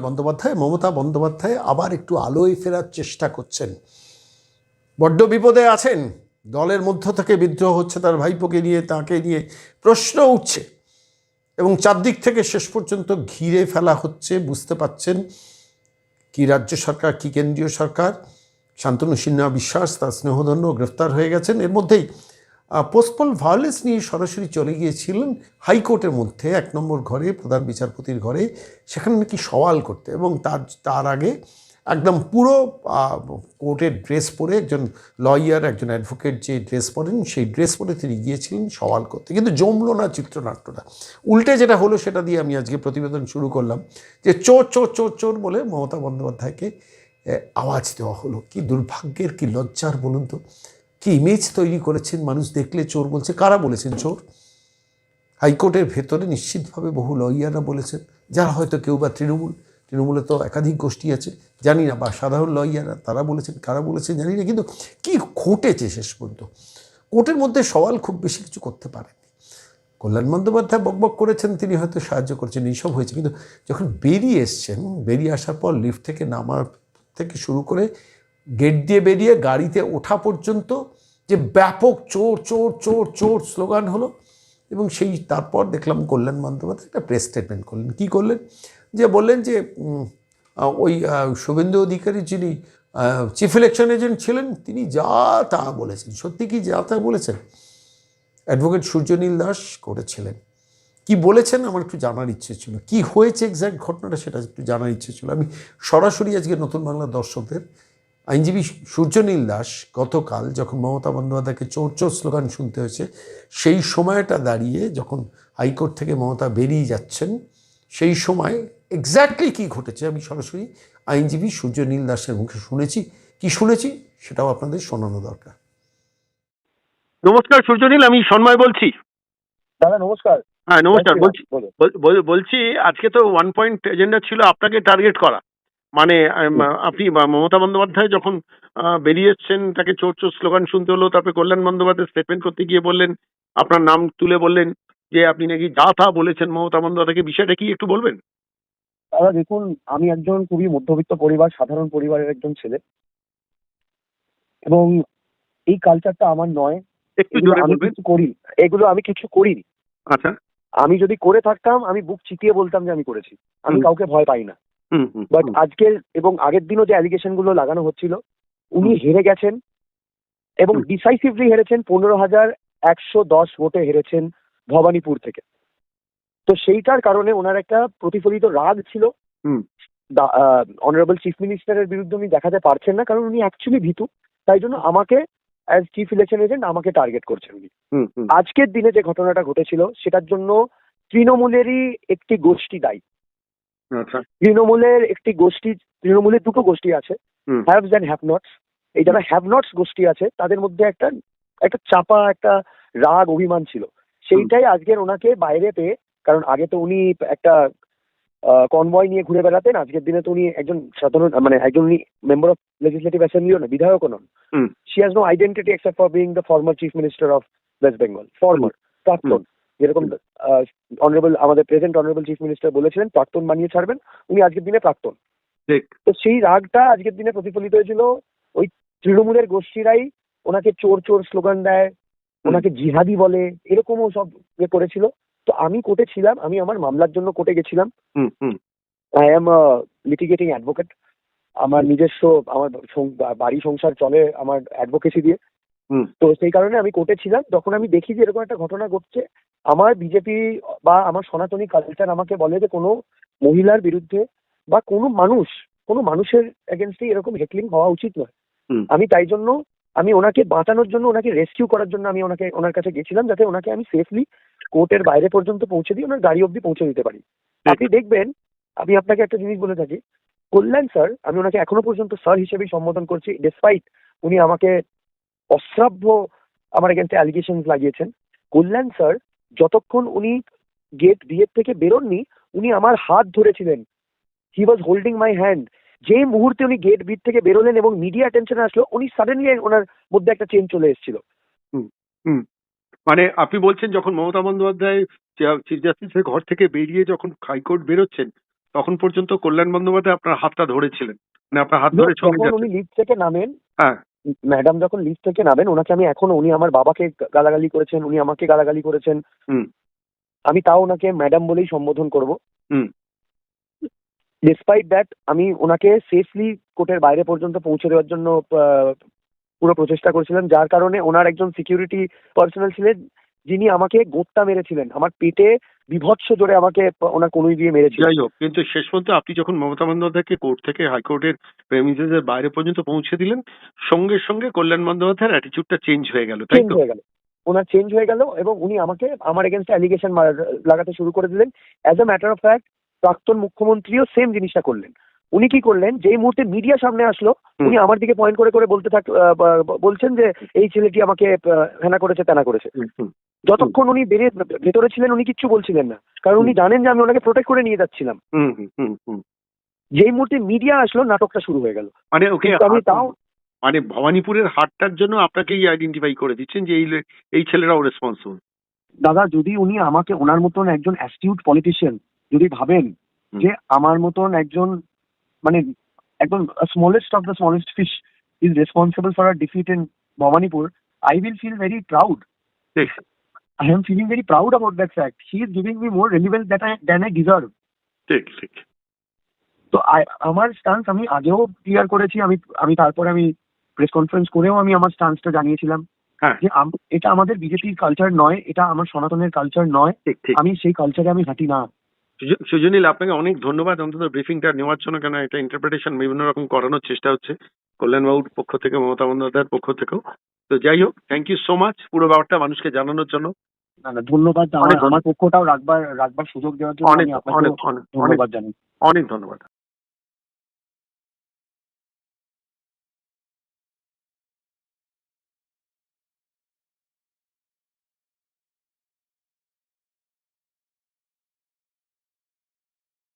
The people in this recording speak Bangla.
বন্দ্যোপাধ্যায়, মমতা বন্দ্যোপাধ্যায় আবার একটু আলোয় ফেরার চেষ্টা করছেন। বড্ড বিপদে আছেন। দলের মধ্য থেকে বিদ্রোহ হচ্ছে তার ভাইপোকে নিয়ে, তাকে নিয়ে প্রশ্ন উঠছে এবং চারদিক থেকে শেষ পর্যন্ত ঘিরে ফেলা হচ্ছে। বুঝতে পাচ্ছেন কি রাজ্য সরকার, কি কেন্দ্রীয় সরকার। শান্তনু সিনহা বিশ্বাস, তার স্নেহধন্য, গ্রেফতার হয়ে গেছেন। এর মধ্যেই পোস্টপল ভায়োলেন্স নিয়ে সরাসরি চলে গিয়েছিলেন হাইকোর্টের মধ্যে, 1 নম্বর ঘরে, প্রধান বিচারপতির ঘরে, সেখানে নাকি সওয়াল করতে। এবং তার আগে একদম পুরো কোর্টের ড্রেস পরে, একজন লয়ার, একজন অ্যাডভোকেট যে ড্রেস পরেন সেই ড্রেস পরে তিনি গিয়েছিলেন সওয়াল করতে। কিন্তু জমলো না চিত্রনাট্যটা। উল্টে যেটা হলো সেটা দিয়ে আমি আজকে প্রতিবেদন শুরু করলাম, যে চোর চোর চোর চোর বলে মমতা বন্দ্যোপাধ্যায়কে আওয়াজ দেওয়া হলো। কি দুর্ভাগ্যের, কি লজ্জার বলুন তো। কি ইমেজ তৈরি করেছেন, মানুষ দেখলে চোর বলছে। কারা বলেছেন চোর? হাইকোর্টের ভেতরে নিশ্চিতভাবে বহু লয়াররা বলেছেন, যারা হয়তো কেউ বা তৃণমূলে তো একাধিক গোষ্ঠী আছে, জানি না, বা সাধারণ লয়াররা, তারা বলেছেন। কারা বলেছেন জানি না। কিন্তু কি ঘটেছে শেষ পর্যন্ত? কোর্টের মধ্যে সওয়াল খুব বেশি কিছু করতে পারেননি। কল্যাণ বন্দ্যোপাধ্যায় বকবক করেছেন, তিনি হয়তো সাহায্য করছেন, এইসব হয়েছে। কিন্তু যখন বেরিয়ে এসছেন, বেরিয়ে আসার পর লিফট থেকে নামার থেকে শুরু করে গেট দিয়ে বেরিয়ে গাড়িতে ওঠা পর্যন্ত যে ব্যাপক চোর চোর চোর চোর স্লোগান হলো। এবং সেই তারপর দেখলাম কল্যাণ বন্দ্যোপাধ্যায় একটা প্রেস স্টেটমেন্ট করলেন। কী করলেন? যে বললেন যে ওই শুভেন্দু অধিকারী, যিনি চিফ ইলেকশন এজেন্ট ছিলেন, তিনি যা তা বলেছেন। সত্যি কি যা তা বলেছেন? অ্যাডভোকেট সূর্যনীল দাস করেছিলেন। কি বলেছেন আমার একটু জানার ইচ্ছে ছিল। কি হয়েছে এক্স্যাক্ট ঘটনাটা, সেটা একটু জানার ইচ্ছে ছিল। আমি সরাসরি আজকে নতুন বাংলা দর্শকদের, আইনজীবী সূর্যনীল দাস গতকাল যখন মমতা বন্দ্যোপাধ্যায়কে চোর চোর স্লোগান শুনতে হয়েছে, সেই সময়টা দাঁড়িয়ে যখন হাইকোর্ট থেকে মমতা বেরিয়ে যাচ্ছেন, সেই সময় এক্স্যাক্টলি কী ঘটেছে আমি সরাসরি আইনজীবী সূর্যনীল দাসের মুখে শুনেছি। কি শুনেছি সেটাও আপনাদের শোনানো দরকার। নমস্কার সূর্যনীল, আমি সন্ময় বলছি। দাদা নমস্কার। হ্যাঁ নমস্কার। বলছি আজকে তো 1 পয়েন্ট এজেন্ডা ছিল আপনাকে টার্গেট করা। মানে আপনি মমতা বন্দ্যোপাধ্যায় যখন বেরিয়ে এসছেন, তাকে চোর চোর স্লোগান শুনতে হলো, তারপরে কল্যাণ বন্দ্যোপাধ্যায় স্টেটমেন্ট করতে গিয়ে বললেন, আপনার নাম তুলে বললেন যে আপনি নাকি যা তা বলেছেন মমতা বন্দ্যোপাধ্যায়কে। বিষয়টা কি একটু বলবেন? দাদা দেখুন, আমি একজন খুবই মধ্যবিত্ত পরিবার, সাধারণ পরিবারের একজন ছেলে, এবং এই কালচারটা আমার নয়। একটু জোরে বলবেন। এগুলো আমি কিছু করিনি। আচ্ছা। আমি যদি করে থাকতাম আমি বুক চিতিয়ে বলতাম যে আমি করেছি। আমি কাউকে ভয় পাই না। বাট আজকের এবং আগের দিনও যে অ্যালিগেশন গুলো লাগানো হচ্ছিল, উনি হেরে গেছেন এবং ডিসাইসিভলি হেরেছেন। 15,110 ভোটে হেরেছেন ভবানীপুর থেকে। তো সেইটার কারণে ওনার একটা প্রতিফলিত রাগ ছিল। অনারেবল চিফ মিনিস্টারের বিরুদ্ধে উনি দেখাতে পারছেন না, কারণ উনি অ্যাকচুয়ালি ভীতু। তাই জন্য আমাকে অ্যাজ চিফ ইলেকশন এজেন্ট আমাকে টার্গেট করছেন উনি। আজকের দিনে যে ঘটনাটা ঘটেছিল সেটার জন্য তৃণমূলেরই একটি গোষ্ঠী দায়ী। তৃণমূলের দুটো গোষ্ঠী আছে, হ্যাভস অ্যান্ড হ্যাভ নটস। এই যারা হ্যাভ নটস গোষ্ঠী আছে তাদের মধ্যে একটা চাপা একটা রাগ অভিমান ছিল। সেইটাই আজকের ওনাকে বাইরে পেয়ে, কারণ আগে তো উনি একটা কনভয় নিয়ে ঘুরে বেড়াতেন, আজকের দিনে তো উনি একজন সাধারণ, মানে একজন উনি মেম্বার অফ লেজিসলেটিভ অ্যাসেম্বলিও না, বিধায়কও নন। She has no identity except for being the former chief minister of West Bengal. প্রাক্তন, যেরকম অনারেবল আমাদের প্রেজেন্ট অনারেবল চিফ মিনিস্টার বলেছিলেন প্রাক্তন বানিয়ে ছাড়বেন, উনি আজকের দিনে প্রাক্তন। তো সেই রাগটা আজকের দিনে প্রতিফলিত হয়েছিল। ওই তৃণমূলের গোষ্ঠীরাই ওনাকে চোর চোর স্লোগান দেয়, ওনাকে জিহাদি বলে, এরকমও সব করেছিল। তো আমি কোর্টে ছিলাম, আমি আমার মামলার জন্য কোর্টে গেছিলাম। I am litigating advocate. আমার নিজস্ব আমার বাড়ি সংসার চলে আমার অ্যাডভোকেসি দিয়ে। তো সেই কারণে আমি কোর্টে ছিলাম। যখন আমি দেখি যে এরকম একটা ঘটনা ঘটছে, আমার বিজেপি বা আমার সনাতনী কালচার আমাকে বলে যে কোনো মহিলার বিরুদ্ধে বা কোনো মানুষের এগেনস্টে এরকম হেকলিং হওয়া উচিত নয়। আমি তাই জন্য আমি ওনাকে বাঁচানোর জন্য, ওনাকে রেস্কিউ করার জন্য আমি ওনার কাছে গেছিলাম, যাতে ওনাকে আমি সেফলি কোর্টের বাইরে পর্যন্ত পৌঁছে দিই, ওনার গাড়ি অব্দি পৌঁছে দিতে পারি। আপনি দেখবেন, আমি আপনাকে একটা জিনিস বলে থাকি, কল্যাণ স্যার, আমি ওনাকে এখনো পর্যন্ত স্যার হিসেবেই সম্বোধন করছি, ডিসপাইট উনি আমাকে অশ্রাব্য আমার এগেন্সে অ্যালিগেশন লাগিয়েছেন। কল্যাণ স্যার যতক্ষণ উনি গেট বিয়ের থেকে বেরোননি, উনি আমার হাত ধরেছিলেন। হি ওয়াজ হোল্ডিং মাই হ্যান্ড। যে মুহূর্তে উনি গেট বিট থেকে বেরোলেন এবং মিডিয়া অ্যাটেনশনে আসলো, উনি সাডেনলি ওনার মধ্যে একটা চেঞ্জ চলে এসেছিল। মানে আপনি বলছেন যখন মমতা বন্দ্যোপাধ্যায় চিফ জাস্টিসের ঘর থেকে বেরিয়ে যখন হাইকোর্ট বেরোচ্ছেন, তখন পর্যন্ত কল্যাণ বন্দ্যোপাধ্যায় আপনার হাতটা ধরেছিলেন, মানে আপনার হাত ধরে সঙ্গে যখন উনি যাচ্ছেন। লিফট থেকে নামেন, হ্যাঁ। ম্যাডাম যখন লিফট থেকে নামেন, ওনাকে আমি এখনো, উনি আমার বাবাকে গালাগালি করেছেন, উনি আমাকে গালাগালি করেছেন, হুম আমি তাও ওনাকে ম্যাডাম বলেই সম্বোধন করব। হুম ডিসপাইট দ্যাট আমি ওনাকে সেফলি কোর্টের বাইরে পর্যন্ত পৌঁছে দেওয়ার জন্য পুরো প্রচেষ্টা করেছিলাম, যার কারণে ওনার একজন সিকিউরিটি পার্সোনাল ছিলেন যিনি আমাকে গোঁত্তা মেরেছিলেন, আমার পেটে বিভৎস জোরে আমাকে ওনার কনুই দিয়ে মেরেছিলেন। যাই হোক, কিন্তু শেষ পর্যন্ত আপনি যখন মমতা বন্দ্যোপাধ্যায়কে কোর্ট থেকে হাইকোর্টের প্রেমিসেসের বাইরে পর্যন্ত পৌঁছে দিলেন, সঙ্গে সঙ্গে কল্যাণ বন্দ্যোপাধ্যায়ের অ্যাটিচিউডটা চেঞ্জ হয়ে গেল, তাই চেঞ্জ তো? হয়ে গেল, ওনার চেঞ্জ হয়ে গেল, এবং উনি আমাকে আমার এগেনস্ট অ্যালিগেশন লাগাতে শুরু করে দিলেন। As a matter of fact প্রাক্তন মুখ্যমন্ত্রীও সেম জিনিসটা করলেন। উনি কি করলেন, যেই মুহূর্তে মিডিয়া সামনে আসলো, উনি আমার দিকে পয়েন্ট করে করে বলছেন যে এই ছেলেটি আমাকে হেনা করেছে, তেনা করেছে। হুম, হুম, যতক্ষণ উনি ভেতরে ছিলেন উনি কিচ্ছু বলছিলেন না, কারণ উনি জানেন যে আমি ওনাকে প্রোটেক্ট করে নিয়ে যাচ্ছিলাম। হুম, হুম, হুম, হুম। যেই মুহূর্তে মিডিয়া আসলো নাটকটা শুরু হয়ে গেল। মানে ওকে কিন্তু আমি তাও মানে ভবানীপুরের হাটটার জন্য আপনাকেই আইডেন্টিফাই করে দিচ্ছেন যে এই ছেলেরাও রেসপন্সিবল। দাদা, যদি উনি আমাকে, ওনার মতন একজন অ্যাস্টিউট পলিটিশিয়ান যদি ভাবেন যে আমার মতন একজন, মানে একদম smallest of the smallest fish is responsible for a defeat in Bhabanipur, I will feel very proud. ঠিক I am feeling very proud about that fact. He is giving me more relevance than I deserve. ঠিক ঠিক। তো আমার স্টান্স আমি আগেও ক্লিয়ার করেছি, আমি তারপরে আমি প্রেস কনফারেন্স করেও আমি আমার স্টান্সটা জানিয়েছিলাম হ্যাঁ, যে এটা আমাদের বিজেপির কালচার নয়, এটা আমার সনাতনের কালচার নয়, ঠিক ঠিক। আমি সেই কালচারে আমি হাঁটি না। সুজনীল, আপনাকে অনেক ধন্যবাদ অন্তত ব্রিফিংটা নেওয়ার জন্য, কেন এটা ইন্টারপ্রিটেশন বিভিন্ন রকম করানোর চেষ্টা হচ্ছে কল্যাণবাবুর পক্ষ থেকে, মমতা বন্দ্যোপাধ্যায়ের পক্ষ থেকেও। তো যাই হোক, থ্যাংক ইউ সো মাচ পুরো ব্যাপারটা মানুষকে জানানোর জন্য। না না, ধন্যবাদ, আমার পক্ষটাও রাখবার সুযোগ দেওয়ার জন্য অনেক আমি আপনাকে অনেক অনেক ধন্যবাদ জানাই। অনেক ধন্যবাদ।